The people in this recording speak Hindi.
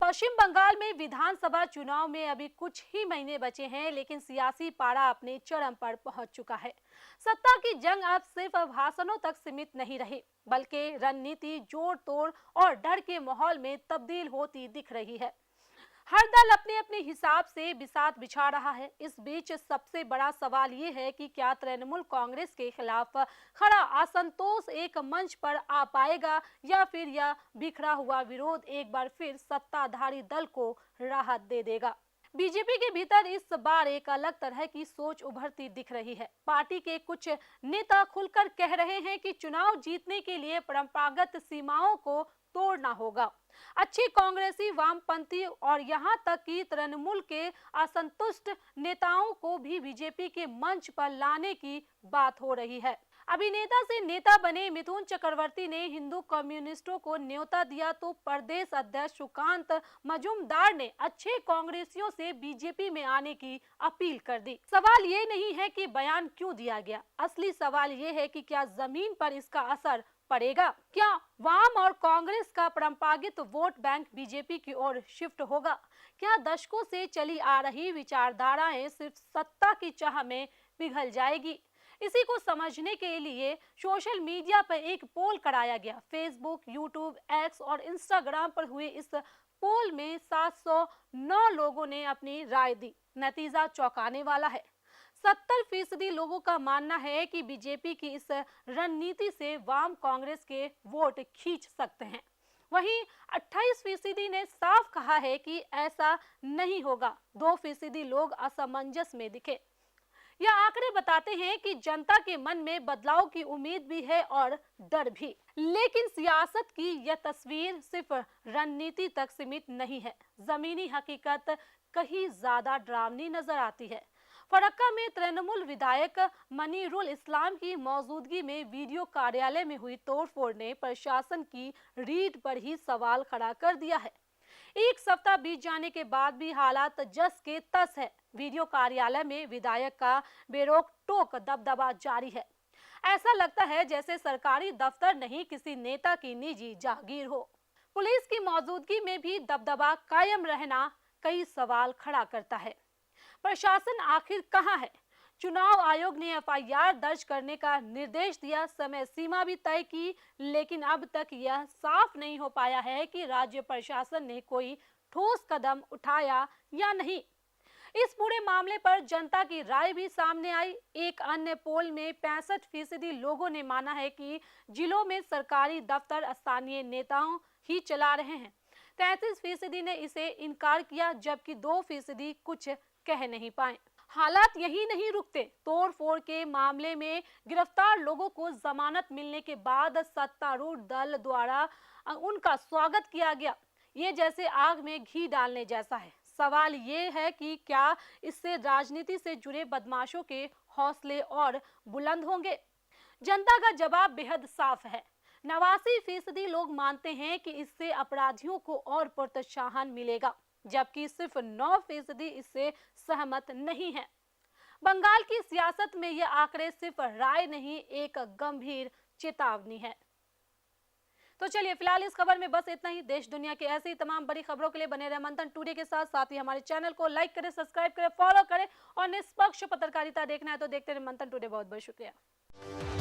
पश्चिम बंगाल में विधानसभा चुनाव में अभी कुछ ही महीने बचे हैं, लेकिन सियासी पारा अपने चरम पर पहुंच चुका है। सत्ता की जंग अब सिर्फ भाषणों तक सीमित नहीं रही, बल्कि रणनीति जोड़ तोड़ और डर के माहौल में तब्दील होती दिख रही है। हर दल अपने अपने हिसाब से बिसात बिछा रहा है। इस बीच सबसे बड़ा सवाल ये है कि क्या तृणमूल कांग्रेस के खिलाफ खड़ा असंतोष एक मंच पर आ पाएगा, या फिर यह बिखरा हुआ विरोध एक बार फिर सत्ताधारी दल को राहत दे देगा। बीजेपी के भीतर इस बार एक अलग तरह की सोच उभरती दिख रही है। पार्टी के कुछ नेता खुलकर कह रहे हैं कि चुनाव जीतने के लिए परंपरागत सीमाओं को तोड़ना होगा। अच्छे कांग्रेसी, वामपंथी और यहां तक कि तृणमूल के असंतुष्ट नेताओं को भी बीजेपी के मंच पर लाने की बात हो रही है। अभिनेता से नेता बने मिथुन चक्रवर्ती ने हिंदू कम्युनिस्टों को न्योता दिया, तो प्रदेश अध्यक्ष सुकांत मजूमदार ने अच्छे कांग्रेसियों से बीजेपी में आने की अपील कर दी। सवाल ये नहीं है कि बयान क्यों दिया गया, असली सवाल ये है कि क्या जमीन पर इसका असर पड़ेगा। क्या वाम और कांग्रेस का परंपरागत वोट बैंक बीजेपी की ओर शिफ्ट होगा? क्या दशकों से चली आ रही विचारधाराएं सिर्फ सत्ता की चाह में पिघल जाएगी? इसी को समझने के लिए सोशल मीडिया पर एक पोल कराया गया। फेसबुक, यूट्यूब, एक्स और इंस्टाग्राम पर हुए इस पोल में 709 लोगों ने अपनी राय दी। नतीजा चौंकाने वाला है। 70% लोगों का मानना है कि बीजेपी की इस रणनीति से वाम कांग्रेस के वोट खींच सकते हैं। वहीं 28% ने साफ कहा है कि ऐसा नहीं होगा। 2% लोग असमंजस में दिखे। यह आंकड़े बताते हैं कि जनता के मन में बदलाव की उम्मीद भी है और डर भी। लेकिन सियासत की यह तस्वीर सिर्फ रणनीति तक सीमित नहीं है। जमीनी हकीकत कहीं ज्यादा डरावनी नजर आती है। फरक्का में तृणमूल विधायक मनीरुल इस्लाम की मौजूदगी में वीडियो कार्यालय में हुई तोड़फोड़ ने प्रशासन की रीढ़ पर ही सवाल खड़ा कर दिया है। एक सप्ताह बीत जाने के बाद भी हालात जस के तस है। वीडियो कार्यालय में विधायक का बेरोक टोक दबदबा जारी है। ऐसा लगता है जैसे सरकारी दफ्तर नहीं, किसी नेता की निजी जागीर हो। पुलिस की मौजूदगी में भी दबदबा कायम रहना कई सवाल खड़ा करता है। प्रशासन आखिर कहां है? चुनाव आयोग ने एफआईआर दर्ज करने का निर्देश दिया, समय सीमा भी तय की, लेकिन अब तक यह साफ नहीं हो पाया है कि राज्य प्रशासन ने कोई ठोस कदम उठाया या नहीं। इस पूरे मामले पर जनता की राय भी सामने आई। एक अन्य पोल में 65% लोगों ने माना है कि जिलों में सरकारी दफ्तर स्थानीय नेताओं ही चला रहे हैं। 33% ने इसे इनकार किया, जबकि 2% कुछ कह नहीं पाए। हालात यही नहीं रुकते। तोड़फोड़ के मामले में गिरफ्तार लोगों को जमानत मिलने के बाद सत्तारूढ़ दल द्वारा उनका स्वागत किया गया। ये जैसे आग में घी डालने जैसा है। सवाल ये है कि क्या इससे राजनीति से जुड़े बदमाशों के हौसले और बुलंद होंगे? जनता का जवाब बेहद साफ है। 89% लोग मानते हैं कि इससे अपराधियों को और प्रोत्साहन मिलेगा, जबकि सिर्फ 9% इससे सहमत नहीं है। बंगाल की सियासत में यह आंकड़े सिर्फ राय नहीं, एक गंभीर चेतावनी है। तो चलिए फिलहाल इस खबर में बस इतना ही। देश दुनिया की ऐसी तमाम बड़ी खबरों के लिए बने रहे मंथन टुडे के साथ। साथ ही हमारे चैनल को लाइक करें, सब्सक्राइब करें, फॉलो करें और निष्पक्ष पत्रकारिता देखना है तो देखते रहे मंथन टुडे। बहुत बहुत शुक्रिया।